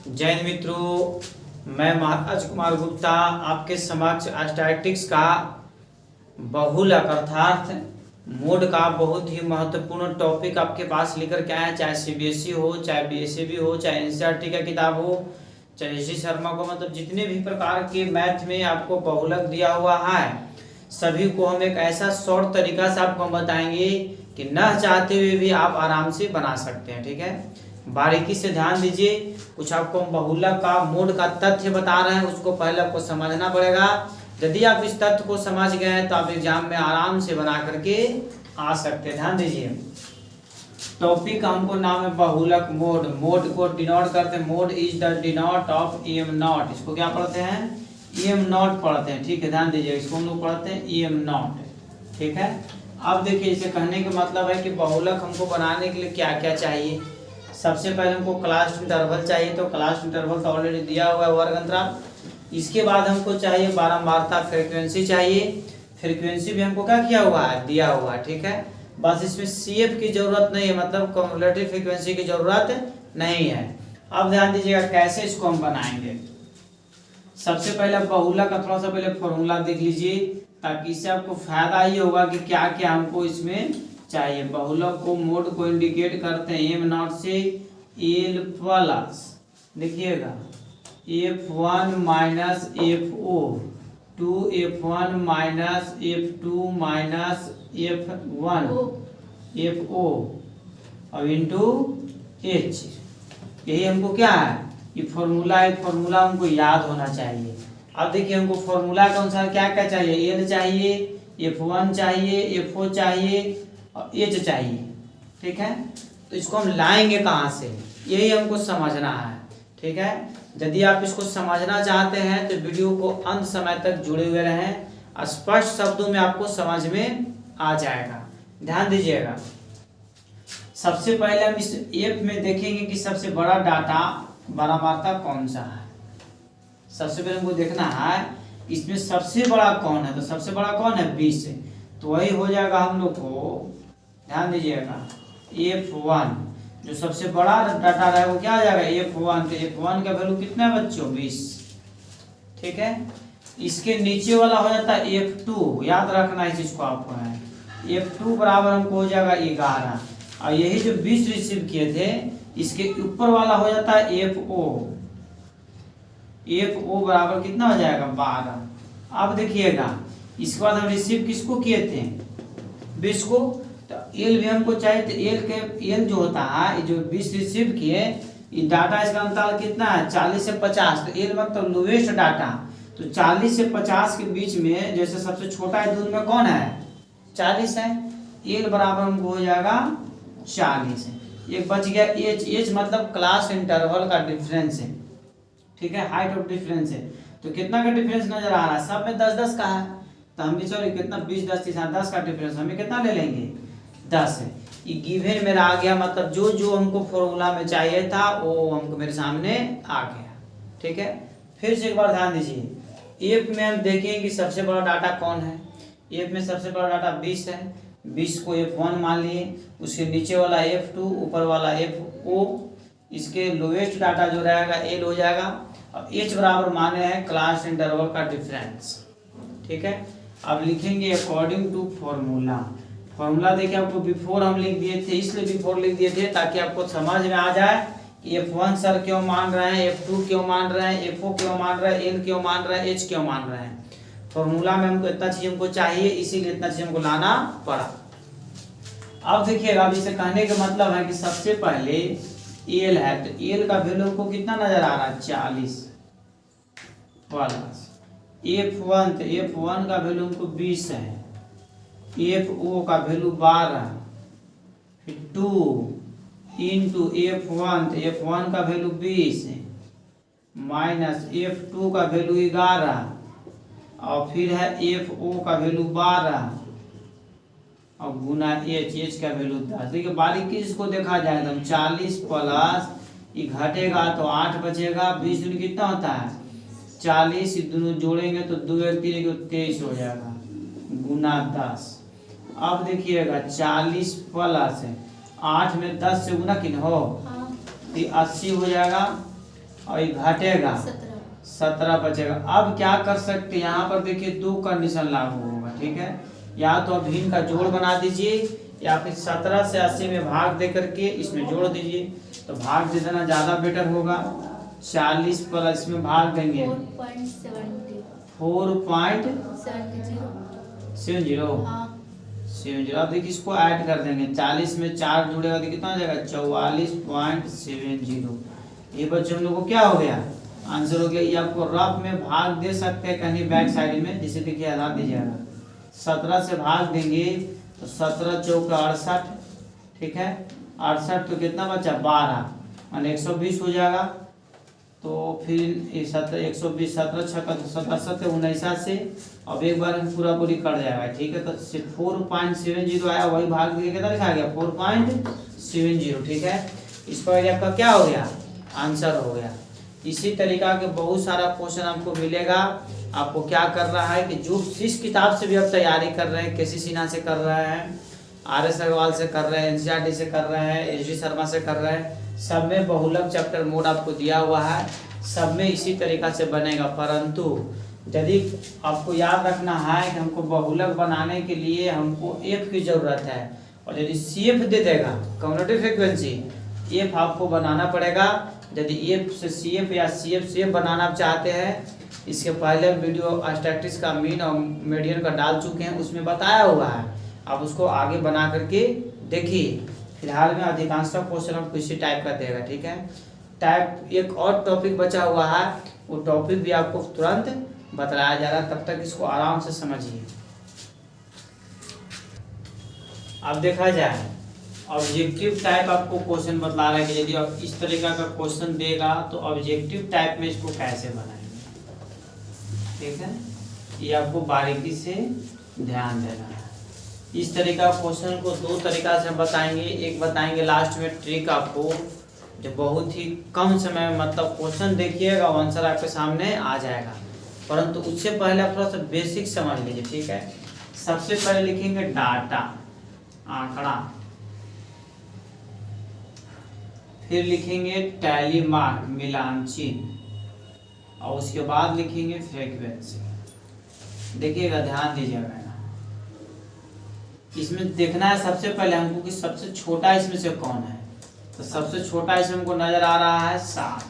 जैन मित्रों, मैं महाराज कुमार गुप्ता आपके समक्ष स्टैटिस्टिक्स का बहुलक अर्थात मोड का बहुत ही महत्वपूर्ण टॉपिक आपके पास लेकर के आया। चाहे सीबीएसई हो, चाहे बीएसई हो, चाहे एनसीईआरटी का किताब हो, चाहे एसडी शर्मा को, मतलब जितने भी प्रकार के मैथ में आपको बहुलक दिया हुआ है, सभी को हम एक ऐसा शॉर्ट तरीका से आपको बताएंगे कि न चाहते हुए भी आप आराम से बना सकते हैं। ठीक है, बारीकी से ध्यान दीजिए। कुछ आपको बहुलक का मोड का तथ्य बता रहे हैं, उसको पहले आपको समझना पड़ेगा। यदि आप इस तथ्य को समझ गए तो आप एग्जाम में आराम से बना करके आ सकते हैं। ध्यान दीजिए, टॉपिक हमको नाम है बहुलक मोड। मोड को डिनोट करते हैं, mode is the denote of am not. इसको क्या पढ़ते हैं? एम नॉट पढ़ते हैं। ठीक है, ध्यान दीजिए, इसको हम लोग पढ़ते हैं एम नॉट। ठीक है, अब देखिए, इसे कहने का मतलब है कि बहुलक हमको बनाने के लिए क्या क्या चाहिए। सबसे पहले हमको क्लास इंटरवल चाहिए, तो क्लास इंटरवल तो ऑलरेडी दिया हुआ है, वर्ग अंतराल। इसके बाद हमको चाहिए बारंबारता, फ्रीक्वेंसी चाहिए। फ्रीक्वेंसी भी हमको क्या किया हुआ है? दिया हुआ है। ठीक है, बस इसमें सीएफ की जरूरत नहीं है, मतलब कम्युलेटिव फ्रीक्वेंसी की जरूरत नहीं है। अब ध्यान दीजिएगा कैसे इसको हम बनाएंगे। सबसे पहले बहुलक का थोड़ा सा पहले फॉर्मूला देख लीजिए, ताकि इससे आपको फायदा ये होगा कि क्या क्या हमको इसमें चाहिए। बहुलक को मोड को इंडिकेट करते हैं एम नॉट से एल प्लस, देखिएगा, F1 minus FO to F1 minus F2 minus F1 FO और इंटू H। यही हमको क्या है? ये फॉर्मूला है। फॉर्मूला हमको याद होना चाहिए। अब देखिए, हमको फॉर्मूला के अनुसार क्या क्या चाहिए? L चाहिए, F1 चाहिए, FO चाहिए और H चाहिए। ठीक है, तो इसको हम लाएंगे कहाँ से, यही हमको समझना है। ठीक है, यदि आप इसको समझना चाहते हैं तो वीडियो को अंत समय तक जुड़े हुए रहें, स्पष्ट शब्दों में आपको समझ में आ जाएगा। ध्यान दीजिएगा, सबसे पहले हम इस ऐप में देखेंगे कि सबसे बड़ा डाटा बारंबारता कौन सा है। सबसे पहले हमको देखना है इसमें सबसे बड़ा कौन है, तो सबसे बड़ा कौन है? 20 है, तो वही हो जाएगा हम लोग को। ध्यान दीजिएगा, F1 जो सबसे बड़ा डाटा रहा है वो क्या आ जाएगा? F1। तो F1 का वैल्यू कितना है बच्चों? 20। ठीक है, इसके नीचे वाला हो जाता है F2, याद रखना इस चीज को आपको है। F2 बराबर हमको हो जाएगा 11, और यही जो 20 रिसीव किए थे इसके ऊपर वाला हो जाता है FO। FO बराबर कितना हो जाएगा? 12। अब देखिएगा, इसके बाद हम रिसीव किसको किए थे? 20 को। तो एल भी हमको चाहिए, तो एल जो होता है, ये जो 20 रिसीव किए, ये डाटा इसका अंतराल कितना है? 40 से 50। तो एल मतलब लोवेस्ट डाटा। तो 40 से 50 के बीच में जैसे सबसे छोटा है दूर में कौन है? 40 है। एल बराबर हमको हो जाएगा 40 है। एक बच गया एच। एच मतलब क्लास इंटरवल का डिफरेंस है। ठीक है, हाइट ऑफ डिफरेंस है। तो कितना का डिफरेंस नजर आ रहा है? सब में 10-10 का है, तो हम भी सॉरी कितना 20-10 का डिफरेंस, हमें कितना ले लेंगे? 10 है। ये गिवन मेरा आ गया, मतलब जो जो हमको फॉर्मूला में चाहिए था वो हमको मेरे सामने आ गया। ठीक है, फिर से एक बार ध्यान दीजिए, एफ में हम देखेंगे कि सबसे बड़ा डाटा कौन है। एफ में सबसे बड़ा डाटा 20 है। 20 को F1 मान लिए, उसके नीचे वाला F2, ऊपर वाला FO, इसके लोवेस्ट डाटा जो रहेगा L हो जाएगा, और H बराबर माने हैं क्लास इंटरवल का डिफरेंस। ठीक है, अब लिखेंगे अकॉर्डिंग टू फॉर्मूला। फॉर्मूला देखिए, आपको बिफोर हम लिख दिए थे, इसलिए बिफोर लिख दिए थे ताकि आपको समझ में आ जाए कि F1 सर क्यों मान रहे हैं, F2 क्यों मान रहे हैं, FO क्यों मान रहे हैं, L क्यों मान रहे हैं, H क्यों मान रहे हैं। फॉर्मूला में हमको इतना चीज हमको चाहिए, इसीलिए इतना चीज हमको लाना पड़ा। अब देखिएगा, अब इसे कहने का मतलब है कि सबसे पहले एल है, तो एल का वैल्यू हमको कितना नजर आ रहा है? 40 वाला। F1, तो F1 का वैल्यू हमको 20 है। FO का वैल्यू 12, फिर 2 इंटू F1, तो F1 का वैल्यू 20 है, माइनस F2 का वैल्यू 11, और फिर है FO का वैल्यू 12 और गुना H का वैल्यू 10। देखिए बारीकी इसको देखा जाए तो 40 प्लस ये घटेगा तो 8 बचेगा, 20 दूनी कितना होता है? 40। दोनों जोड़ेंगे तो 2 1 3 23 हो जाएगा, गुना 10। अब देखिएगा 40 प्लस 8 में 10 से गुना किन हो, तो 80 हो जाएगा। और ये घटेगा 17 बचेगा। अब क्या कर सकते हैं, यहाँ पर देखिए दो कंडीशन लागू होगा, ठीक है। या तो अब इनका जोड़ बना दीजिए या फिर 17 से 80 में भाग दे करके इसमें जोड़ दीजिए, तो भाग दे देना ज़्यादा बेटर होगा। 40 पर इसमें भाग देंगे 4.70। अब देखिए इसको ऐड कर देंगे, 40 में 4 जुड़ेगा तो कितना हो जाएगा 44.70। ये बच्चों हम लोग को क्या हो गया, आंसर हो गया। ये आपको रफ में भाग दे सकते हैं कहीं बैक साइड में, जिसे देखिए हटा दीजिएगा। 17 से भाग देंगे तो 17 चौका 68, ठीक है। 68 तो कितना बचा 12 और 120 हो जाएगा। तो फिर 120 17 छक्का तो 77 19 से अब एक बार पूरा पूरी कट जाएगा, ठीक है। तो 4.70 आया, वही भाग दिया कितना लिखा गया 4.70, ठीक है। इस पर आपका क्या हो गया, आंसर हो गया। इसी तरीका के बहुत सारा क्वेश्चन आपको मिलेगा। आपको क्या कर रहा है कि जो जिस किताब से भी आप तैयारी कर रहे हैं, केसी सिन्हा से कर रहे हैं, RS अग्रवाल से कर रहे हैं, NCERT से कर रहे हैं, HD शर्मा से कर रहे हैं, सब में बहुलक चैप्टर मोड आपको दिया हुआ है, सब में इसी तरीका से बनेगा। परंतु यदि आपको याद रखना है कि हमको बहुलक बनाने के लिए हमको F की ज़रूरत है, और यदि CF दे देगा कम्युटेटिव फ्रीक्वेंसी, F आपको बनाना पड़ेगा। यदि F से CF या CF से बनाना आप चाहते हैं, इसके पहले वीडियो स्टैटिस्टिक्स का मीन और मीडियन का डाल चुके हैं, उसमें बताया हुआ है, आप उसको आगे बना करके देखिए। फिलहाल में अधिकांश क्वेश्चन आपको इसी टाइप का देगा, ठीक है। टाइप एक और टॉपिक बचा हुआ है, वो टॉपिक भी आपको तुरंत बताया जा रहा है, तब तक इसको आराम से समझिए। अब देखा जाए ऑब्जेक्टिव टाइप आपको क्वेश्चन बतला रहा है कि यदि आप इस तरीका का क्वेश्चन देगा तो ऑब्जेक्टिव टाइप में इसको कैसे बनाएंगे, ठीक है। ये आपको बारीकी से ध्यान देना है। इस तरीका क्वेश्चन को दो तरीका से बताएंगे। एक बताएंगे लास्ट में ट्रिक आपको, जो बहुत ही कम समय में मतलब क्वेश्चन देखिएगा आंसर आपके सामने आ जाएगा, परंतु उससे पहले आप थोड़ा सा बेसिक समझ लीजिए, ठीक है। सबसे पहले लिखेंगे डाटा, आंकड़ा, फिर लिखेंगे टैली मार्क, मिलान चिन्ह, और उसके बाद लिखेंगे फ्रीक्वेंसी। देखिएगा, ध्यान दीजिएगा, इसमें देखना है सबसे पहले हमको कि सबसे छोटा इसमें से कौन है। तो सबसे छोटा इसमें हमको नजर आ रहा है 60।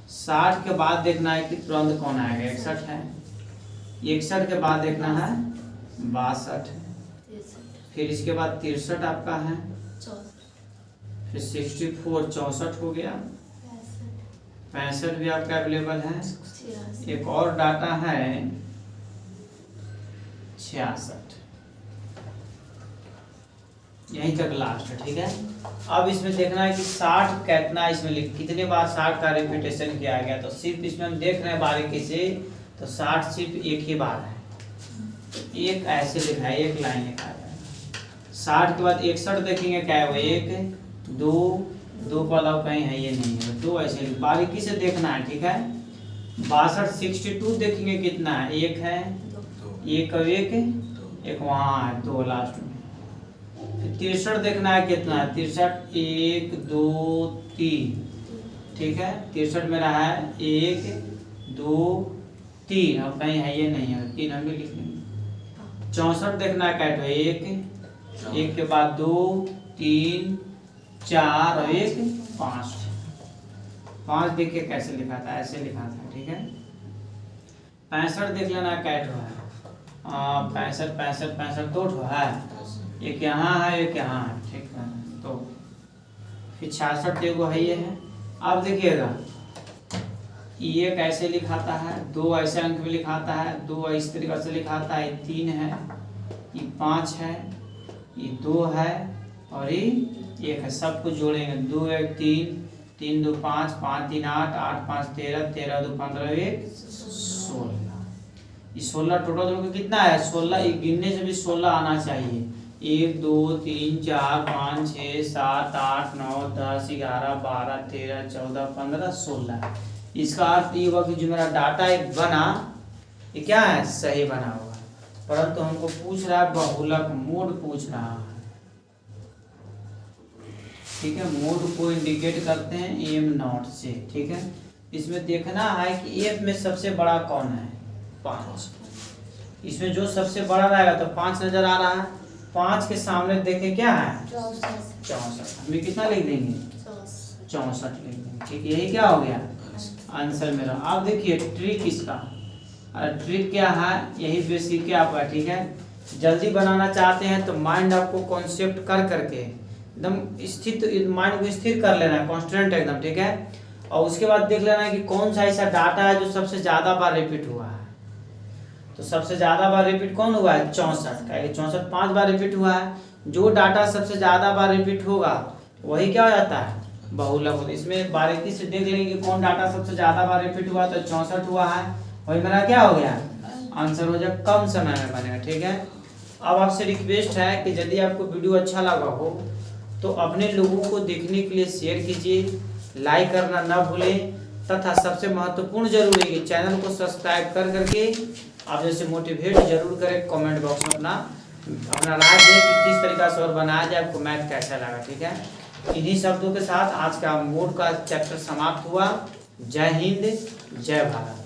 60 के बाद देखना है कि तुरंत कौन आएगा, 61 है। 61 के बाद देखना है 62 है, फिर इसके बाद 63 आपका है, फिर 64 64 हो गया, 65 भी आपका अवेलेबल है। एक और डाटा है 66, यहीं तक लास्ट है, ठीक है। अब इसमें देखना है कि 60 कितना इसमें कितने बार 60 का रिपीटेशन किया गया। तो सिर्फ इसमें हम देख रहे हैं बारीकी से, तो 60 सिर्फ एक ही बार है, एक ऐसे लिखा है, एक लाइन लिखा है। 60 के बाद 61 देखेंगे क्या है वो, 1 2 वाला कहीं है, ये नहीं है, 2 ऐसे बारीकी से देखना है, ठीक है। 62 62 देखेंगे कितना है, 1 है, 1 और 1 वहाँ है, 2 लास्ट में। 63 देखना है कितना है, 63 1 2 3, ठीक है। 63 में रहा है 1 2 3, अब कहीं है ये नहीं है, 3 हम भी लिख लेंगे। 64 देखना है क्या, 1 के बाद 2 3 4 और 1 5 देखिए कैसे लिखा था, ऐसे लिखा था, ठीक है। 65 देख लेना कैट है, 65 दो है, एक यहाँ है एक यहाँ है, ठीक है। तो फिर 66 देखो है, ये है। अब देखिएगा ये कैसे लिखाता है, 2 ऐसे अंक में लिखाता है, 2 इस तरीके से लिखाता है, 3 है, ये 5 है, ये 2 है और ये 1 है। सब कुछ जोड़ेंगे, 2 1 3 3 2 5 5 3 8 8 5 13 13 2 15 1 16। ये 16 टोटल कितना है, 16, ये गिनने से भी 16 आना चाहिए। 1 2 3 4 5 6 7 8 9 10 11 12 13 14 15 16। इसका अर्थ ये हुआ कि जो मेरा डाटा एक बना, ये क्या है, सही बना हुआ, परंतु हमको पूछ रहा है बहुलक मोड पूछ रहा है, ठीक है, मोड को इंडिकेट करते हैं एम नॉट से। ठीक है, इसमें देखना है कि एफ में सबसे बड़ा कौन है, 5। इसमें जो सबसे बड़ा रहेगा तो 5 नजर आ रहा है। 5 के सामने देखें क्या है, 64। हमें कितना लिख देंगे, 64 लिख देंगे। ठीक, यही क्या हो गया आंसर मेरा। अब देखिए ट्रिक इसका, ट्रिक क्या है, यही बेसिक क्या आपका। ठीक है, जल्दी बनाना चाहते हैं तो माइंड आपको कॉन्सेप्ट कर करके एकदम स्थित, माइंड को स्थिर कर लेना है, कॉन्स्टेंट एकदम। ठीक है, और उसके बाद देख लेना है कि कौन सा ऐसा डाटा है जो सबसे ज्यादा बार रिपीट हुआ है। तो सबसे ज्यादा बार रिपीट कौन हुआ है, 64 का। 64 5 बार रिपीट हुआ है। जो डाटा सबसे ज्यादा बार रिपीट होगा वही क्या हो जाता है, बहुलक होता है। इसमें बारीकी से देख लेंगे कि कौन डाटा सबसे ज्यादा बार रिपीट हुआ, तो 64 हुआ है, वही मेरा क्या हो गया आंसर हो जाए, कम समय में बनेगा। ठीक है, अब आपसे रिक्वेस्ट है कि यदि आपको वीडियो अच्छा लगा हो तो अपने लोगों को देखने के लिए शेयर कीजिए, लाइक करना ना भूलें, तथा सबसे महत्वपूर्ण जरूरी है कि चैनल को सब्सक्राइब कर करके आप जैसे मोटिवेट जरूर करें। कमेंट बॉक्स में अपना राय दें कि किस तरीका से और बनाया जाए, आपको मैथ कैसा लगा। ठीक है, इन्हीं शब्दों के साथ आज का मोड का चैप्टर समाप्त हुआ। जय हिंद, जय भारत।